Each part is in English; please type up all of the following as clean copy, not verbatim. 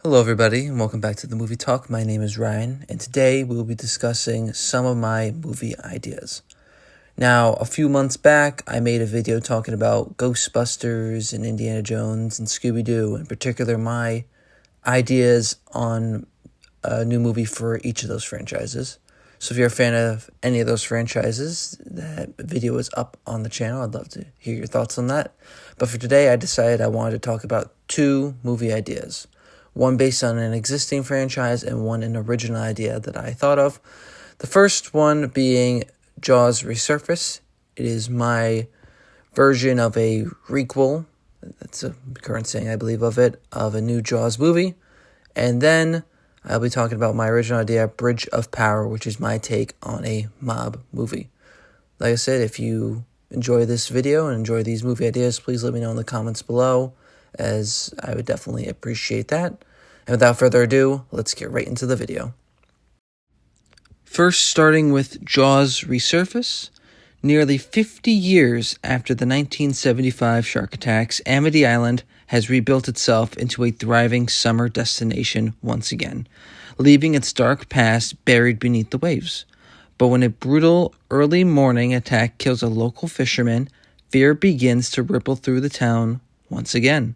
Hello everybody and welcome back to the Movie Talk. My name is Ryan and today we will be discussing some of my movie ideas. Now, a few months back I made a video talking about Ghostbusters and Indiana Jones and Scooby-Doo, in particular my ideas on a new movie for each of those franchises. So if you're a fan of any of those franchises, that video is up on the channel. I'd love to hear your thoughts on that. But for today I decided I wanted to talk about two movie ideas. One based on an existing franchise and one an original idea that I thought of. The first one being Jaws Resurface. It is my version of a requel, that's a current saying I believe of it, of a new Jaws movie. And then I'll be talking about my original idea, Bridge of Power, which is my take on a mob movie. Like I said, if you enjoy this video and enjoy these movie ideas, please let me know in the comments below, as I would definitely appreciate that. And without further ado, let's get right into the video. First, starting with Jaws Resurface. Nearly 50 years after the 1975 shark attacks, Amity Island has rebuilt itself into a thriving summer destination once again, leaving its dark past buried beneath the waves. But when a brutal early morning attack kills a local fisherman, fear begins to ripple through the town once again.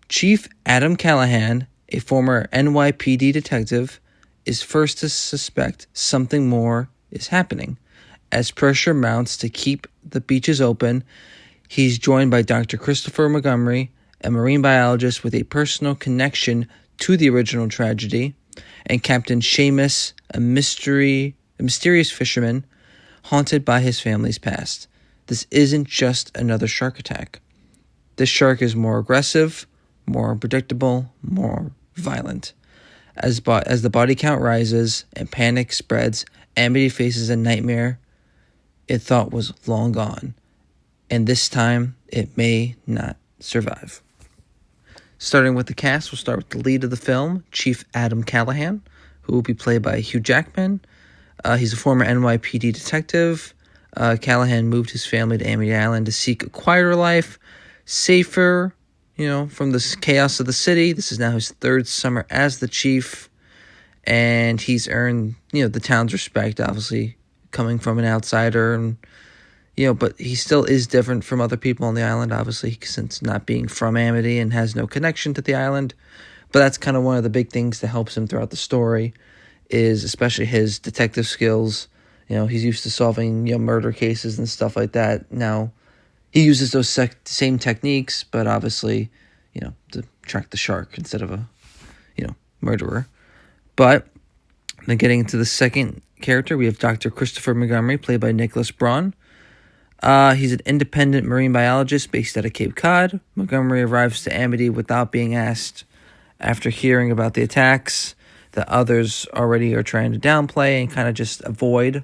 Chief Adam Callahan, a former NYPD detective, is first to suspect something more is happening. As pressure mounts to keep the beaches open, he's joined by Dr. Christopher Montgomery, a marine biologist with a personal connection to the original tragedy, and Captain Seamus, a mysterious fisherman haunted by his family's past. This isn't just another shark attack. This shark is more aggressive, more unpredictable, more violent. As the body count rises and panic spreads, Amity faces a nightmare it thought was long gone, and this time it may not survive. Starting with the cast, we'll start with the lead of the film, Chief Adam Callahan, who will be played by Hugh Jackman. He's a former NYPD detective. Callahan moved his family to Amity Island to seek a quieter life, safer, from the chaos of the city. This is now his third summer as the chief, and he's earned, the town's respect, obviously, coming from an outsider, and, but he still is different from other people on the island, obviously, since not being from Amity and has no connection to the island. But that's kind of one of the big things that helps him throughout the story, is especially his detective skills. He's used to solving, murder cases and stuff like that. Now, he uses those same techniques, but obviously, to track the shark instead of a, murderer. But then getting into the second character, we have Dr. Christopher Montgomery, played by Nicholas Braun. He's an independent marine biologist based out of Cape Cod. Montgomery arrives to Amity without being asked, after hearing about the attacks that others already are trying to downplay and kind of just avoid.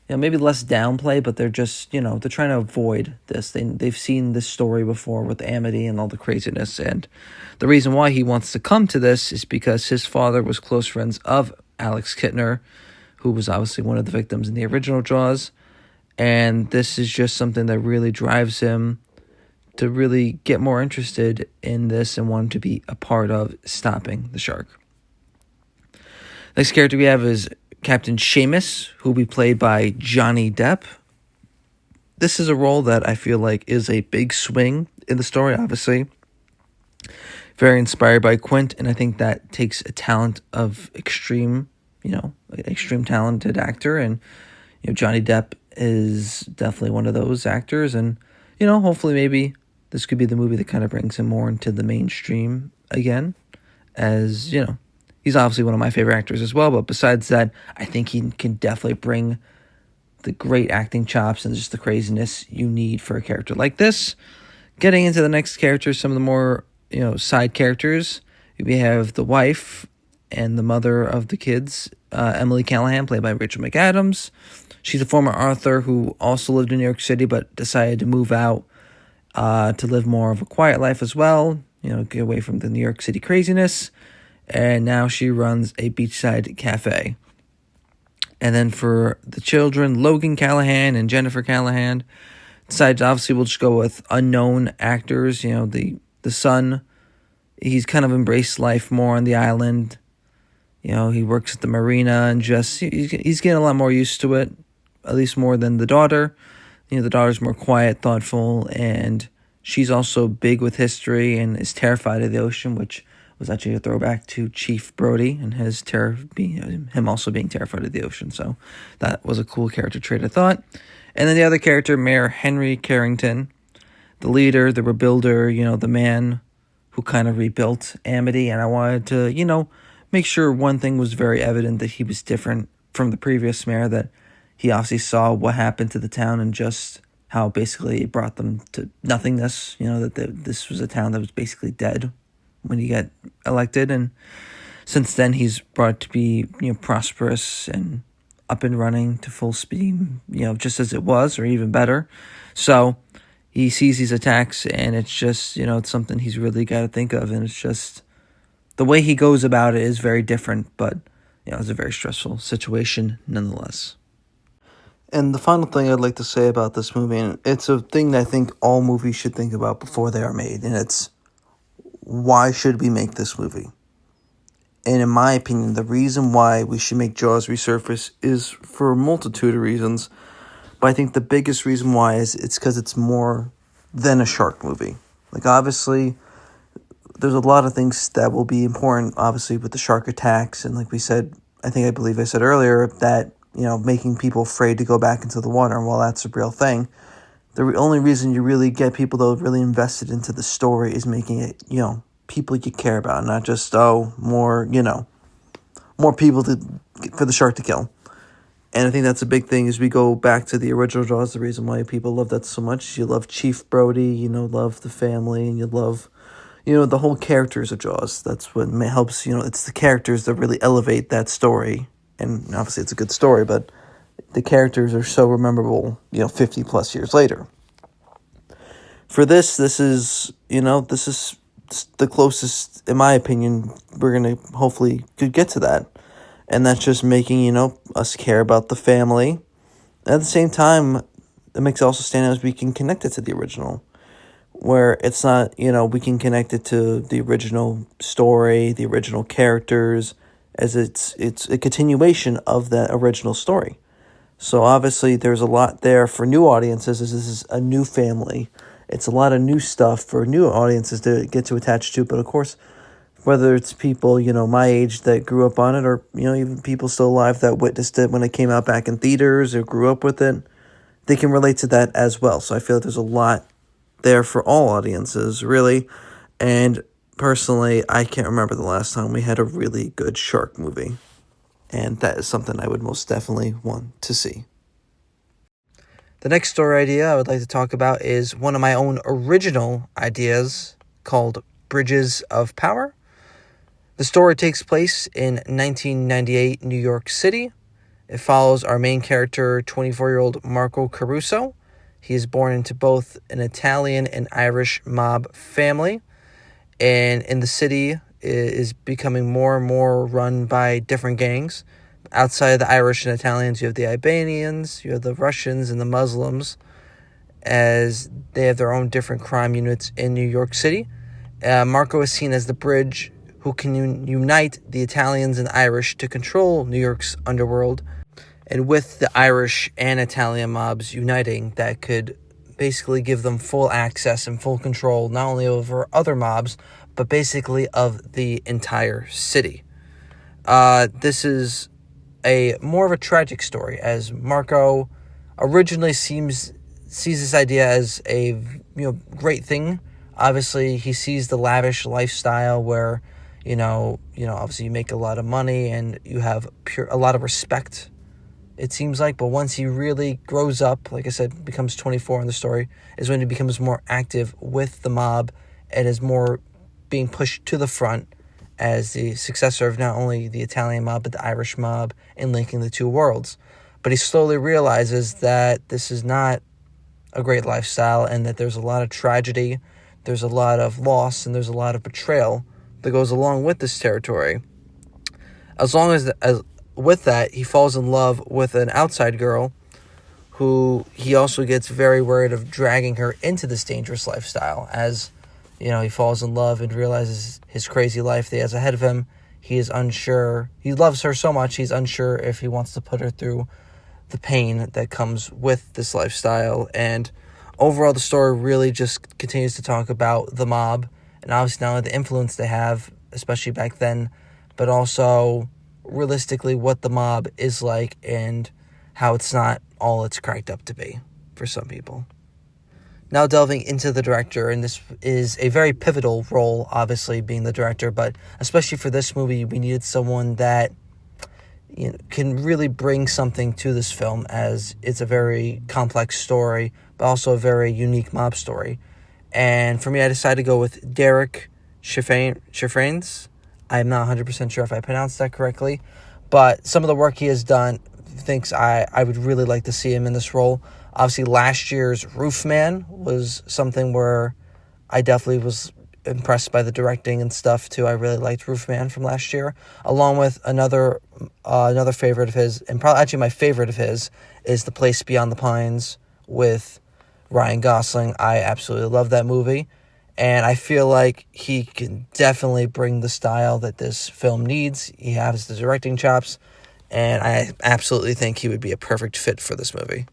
Maybe less downplay, but they're just, they're trying to avoid this. They've seen this story before with Amity and all the craziness. And the reason why he wants to come to this is because his father was close friends of Alex Kittner, who was obviously one of the victims in the original Jaws. And this is just something that really drives him to really get more interested in this and want to be a part of stopping the shark. Next character we have is Captain Seamus, who will be played by Johnny Depp. This is a role that I feel like is a big swing in the story, obviously. Very inspired by Quint, and I think that takes a talent of extreme talented actor, and Johnny Depp is definitely one of those actors, and hopefully maybe this could be the movie that kind of brings him more into the mainstream again, as he's obviously one of my favorite actors as well, but besides that, I think he can definitely bring the great acting chops and just the craziness you need for a character like this. Getting into the next character, some of the more, side characters, we have the wife and the mother of the kids, Emily Callahan, played by Rachel McAdams. She's a former author who also lived in New York City, but decided to move out to live more of a quiet life as well, get away from the New York City craziness. And now she runs a beachside cafe. And then for the children, Logan Callahan and Jennifer Callahan decided, obviously, we'll just go with unknown actors. The son he's kind of embraced life more on the island. He works at the marina and just he's getting a lot more used to it, at least more than the daughter. The daughter's more quiet, thoughtful, and she's also big with history and is terrified of the ocean, which was actually a throwback to Chief Brody and his him also being terrified of the ocean. So that was a cool character trait, I thought. And then the other character, Mayor Henry Carrington, the leader, the rebuilder, the man who kind of rebuilt Amity. And I wanted to, make sure one thing was very evident, that he was different from the previous mayor, that he obviously saw what happened to the town and just how basically it brought them to nothingness, this was a town that was basically dead when he got elected. And since then, he's brought to be, prosperous and up and running to full speed, just as it was, or even better. So he sees these attacks, and it's just, it's something he's really got to think of. And it's just the way he goes about it is very different, but, it's a very stressful situation nonetheless. And the final thing I'd like to say about this movie, and it's a thing that I think all movies should think about before they are made, and it's, why should we make this movie? And in my opinion, the reason why we should make Jaws Resurface is for a multitude of reasons. But I think the biggest reason why is it's because it's more than a shark movie. Like, obviously, there's a lot of things that will be important, obviously, with the shark attacks. And like we said, I believe I said earlier, that, making people afraid to go back into the water. And while that's a real thing, the only reason you really get people, though, really invested into the story is making it, people you care about, not just, more people for the shark to kill. And I think that's a big thing as we go back to the original Jaws. The reason why people love that so much, you love Chief Brody, love the family, and you love, the whole characters of Jaws. That's what helps, it's the characters that really elevate that story. And obviously it's a good story, but the characters are so memorable, 50 plus years later. For this is the closest, in my opinion, we're going to hopefully could get to that. And that's just making, us care about the family. At the same time, it makes it also stand out as we can connect it to the original. Where it's not, we can connect it to the original story, the original characters, as it's a continuation of that original story. So obviously there's a lot there for new audiences, as this is a new family. It's a lot of new stuff for new audiences to get to attach to. But of course, whether it's people, my age that grew up on it, or, even people still alive that witnessed it when it came out back in theaters or grew up with it, they can relate to that as well. So I feel like there's a lot there for all audiences, really. And personally, I can't remember the last time we had a really good shark movie. And that is something I would most definitely want to see. The next story idea I would like to talk about is one of my own original ideas called Bridges of Power. The story takes place in 1998 New York City. It follows our main character, 24-year-old Marco Caruso. He is born into both an Italian and Irish mob family, and in the city is becoming more and more run by different gangs. Outside of the Irish and Italians, you have the Albanians, you have the Russians and the Muslims, as they have their own different crime units in New York City. Marco is seen as the bridge who can unite the Italians and Irish to control New York's underworld. And with the Irish and Italian mobs uniting, that could basically give them full access and full control, not only over other mobs, but basically of the entire city. This is more of a tragic story, as Marco originally sees this idea as a great thing. Obviously, he sees the lavish lifestyle where obviously you make a lot of money and you have a lot of respect, it seems like. But once he really grows up, like I said, becomes 24 in the story, is when he becomes more active with the mob and is more being pushed to the front as the successor of not only the Italian mob, but the Irish mob, and linking the two worlds. But he slowly realizes that this is not a great lifestyle, and that there's a lot of tragedy, there's a lot of loss, and there's a lot of betrayal that goes along with this territory. As with that, he falls in love with an outside girl who he also gets very worried of dragging her into this dangerous lifestyle, as he falls in love and realizes his crazy life that he has ahead of him. He is unsure. He loves her so much, he's unsure if he wants to put her through the pain that comes with this lifestyle. And overall, the story really just continues to talk about the mob, and obviously not only the influence they have, especially back then, but also realistically what the mob is like and how it's not all it's cracked up to be for some people. Now delving into the director, and this is a very pivotal role, obviously, being the director, but especially for this movie, we needed someone that can really bring something to this film, as it's a very complex story, but also a very unique mob story. And for me, I decided to go with Derek Cianfrance. I'm not 100% sure if I pronounced that correctly, but some of the work he has done, thinks I would really like to see him in this role. Obviously, last year's Roofman was something where I definitely was impressed by the directing and stuff too. I really liked Roofman from last year, along with another favorite of his, and probably actually my favorite of his is The Place Beyond the Pines with Ryan Gosling. I absolutely love that movie, and I feel like he can definitely bring the style that this film needs. He has the directing chops, and I absolutely think he would be a perfect fit for this movie.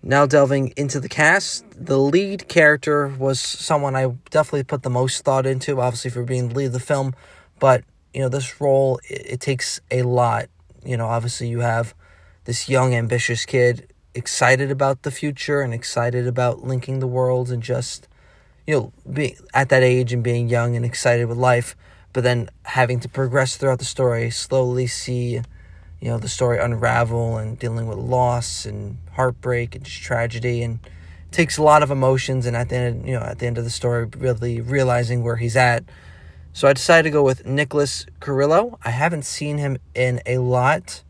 Now delving into the cast, the lead character was someone I definitely put the most thought into, obviously for being the lead of the film, but, this role, it takes a lot. Obviously you have this young, ambitious kid excited about the future and excited about linking the worlds and just, being at that age and being young and excited with life, but then having to progress throughout the story, slowly see the story unravel and dealing with loss and heartbreak and just tragedy, and it takes a lot of emotions, and at the end of the story, really realizing where he's at. So I decided to go with Nicholas Carrillo. I haven't seen him in a lot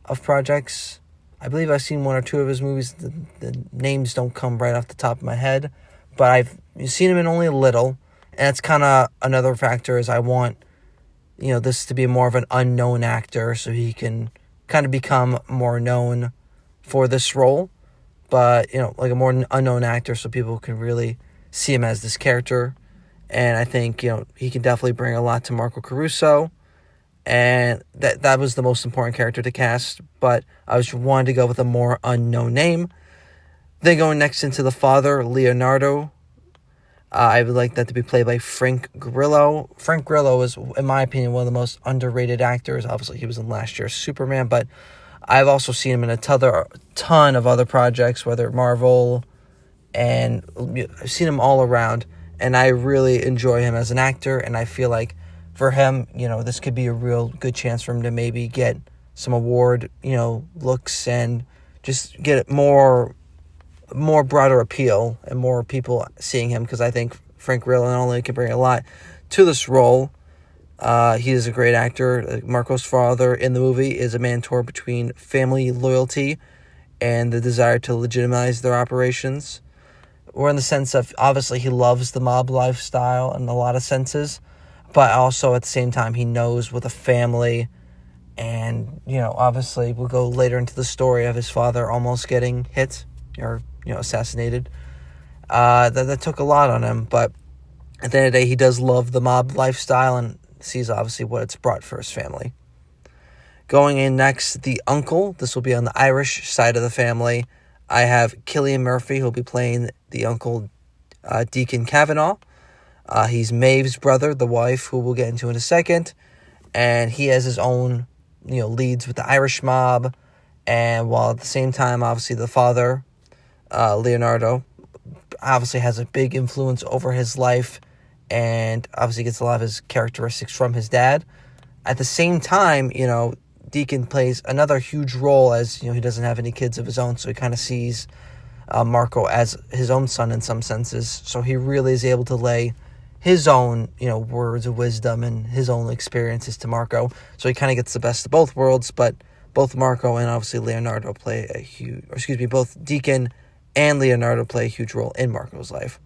of projects. I believe I've seen one or two of his movies. The names don't come right off the top of my head, but I've seen him in only a little, and that's kind of another factor, is I want this to be more of an unknown actor, so he can kind of become more known for this role, but, like a more unknown actor, so people can really see him as this character. And I think, he can definitely bring a lot to Marco Caruso, and that was the most important character to cast, but I just wanted to go with a more unknown name. Then going next into the father, Leonardo, I would like that to be played by Frank Grillo. Frank Grillo is, in my opinion, one of the most underrated actors. Obviously, he was in last year's Superman, but I've also seen him in a ton of other projects, whether Marvel, and I've seen him all around, and I really enjoy him as an actor, and I feel like for him, this could be a real good chance for him to maybe get some award, looks, and just get more broader appeal and more people seeing him, because I think Frank Grillo not only can bring a lot to this role, he is a great actor. Marco's father in the movie is a man torn between family loyalty and the desire to legitimize their operations, or in the sense of, obviously he loves the mob lifestyle in a lot of senses, but also at the same time he knows with a family, and obviously we'll go later into the story of his father almost getting hit or assassinated. That took a lot on him, but at the end of the day, he does love the mob lifestyle and sees obviously what it's brought for his family. Going in next, the uncle. This will be on the Irish side of the family. I have Cillian Murphy, who'll be playing the uncle, Deacon Kavanaugh. He's Maeve's brother, the wife, who we'll get into in a second, and he has his own leads with the Irish mob, and while at the same time, obviously the father, Leonardo, obviously has a big influence over his life, and obviously gets a lot of his characteristics from his dad. At the same time, Deacon plays another huge role, as he doesn't have any kids of his own, so he kind of sees Marco as his own son in some senses. So he really is able to lay his own words of wisdom and his own experiences to Marco. So he kind of gets the best of both worlds, but both Marco and obviously Leonardo both Deacon and Leonardo play a huge role in Marco's life.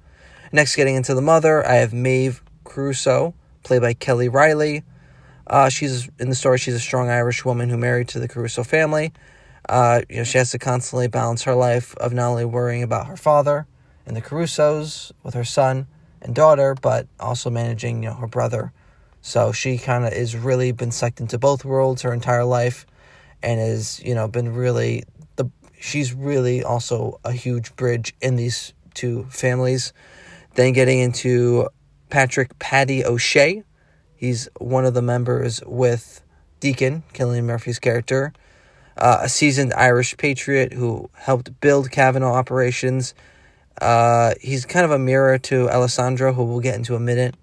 Next, getting into the mother, I have Maeve Caruso, played by Kelly Riley. She's in the story. She's a strong Irish woman who married to the Caruso family. She has to constantly balance her life of not only worrying about her father and the Carusos with her son, and daughter, but also managing, her brother. So she kind of is really been sucked into both worlds her entire life, and is, been really she's really also a huge bridge in these two families. Then getting into Paddy O'Shea. He's one of the members with Deacon, Cillian Murphy's character, a seasoned Irish patriot who helped build Kavanaugh operations. He's kind of a mirror to Alessandro, who we'll get into in a minute,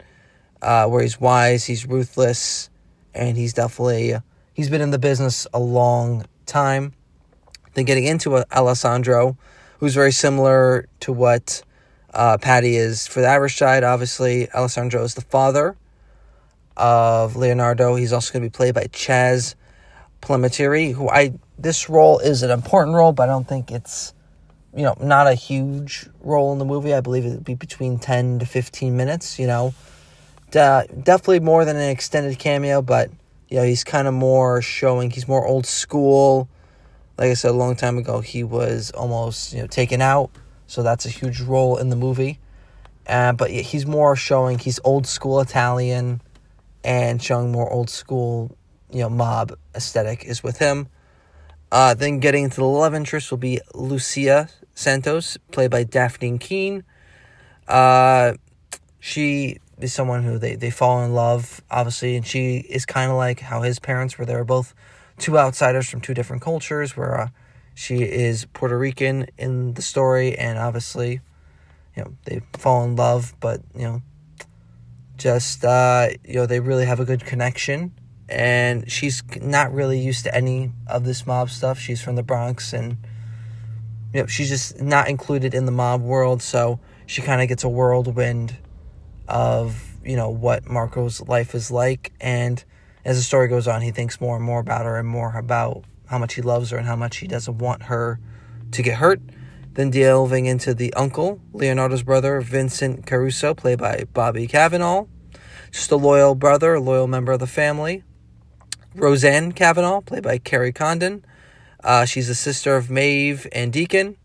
where he's wise, he's ruthless, and he's been in the business a long time. Then getting into Alessandro, who's very similar to what Paddy is for the Irish side. Obviously, Alessandro is the father of Leonardo. He's also going to be played by Chaz Palminteri, this role is an important role, but I don't think it's, not a huge role in the movie. I believe it would be between 10 to 15 minutes, definitely more than an extended cameo, but, he's kind of more showing, he's more old school. Like I said, a long time ago, he was almost, taken out, so that's a huge role in the movie. But he's more showing he's old school Italian and showing more old school, mob aesthetic is with him. Then getting into the love interest will be Lucia Santos, played by Daphne Keane. She is someone who they fall in love, obviously, and she is kind of like how his parents were. They were both two outsiders from two different cultures, where she is Puerto Rican in the story, and obviously, they fall in love, but, they really have a good connection. And she's not really used to any of this mob stuff. She's from the Bronx, and she's just not included in the mob world. So she kind of gets a whirlwind of what Marco's life is like. And as the story goes on, he thinks more and more about her, and more about how much he loves her and how much he doesn't want her to get hurt. Then delving into the uncle, Leonardo's brother, Vincent Caruso, played by Bobby Cavanaugh. Just a loyal brother, a loyal member of the family. Roseanne Cavanaugh, played by Carrie Condon. She's the sister of Maeve and Deacon.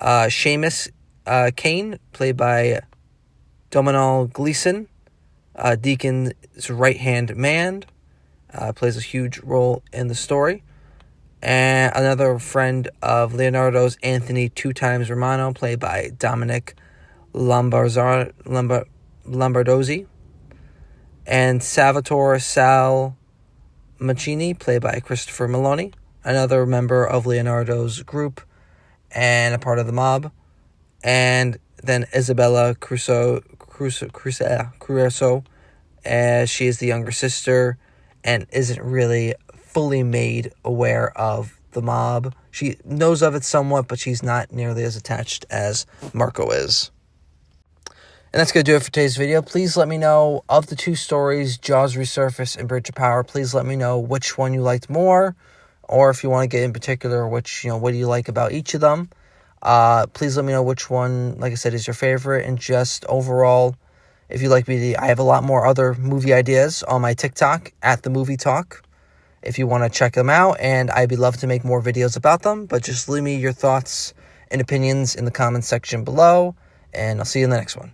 Seamus Kane, played by Domhnall Gleeson. Deacon's right-hand man. Plays a huge role in the story. And another friend of Leonardo's, Anthony Two Times Romano, played by Dominic Lombardozzi. And Salvatore Sal Macchini, played by Christopher Maloney, another member of Leonardo's group and a part of the mob. And then Isabella Crusoe, as she is the younger sister and isn't really fully made aware of the mob. She knows of it somewhat, but she's not nearly as attached as Marco is. And that's going to do it for today's video. Please let me know, of the two stories, Jaws Resurface and Bridge of Power, please let me know which one you liked more, or if you want to get in particular, what do you like about each of them. Please let me know which one, like I said, is your favorite, and just overall, if you like me, I have a lot more other movie ideas on my TikTok, @TheMovieTalk, if you want to check them out, and I'd love to make more videos about them, but just leave me your thoughts and opinions in the comments section below, and I'll see you in the next one.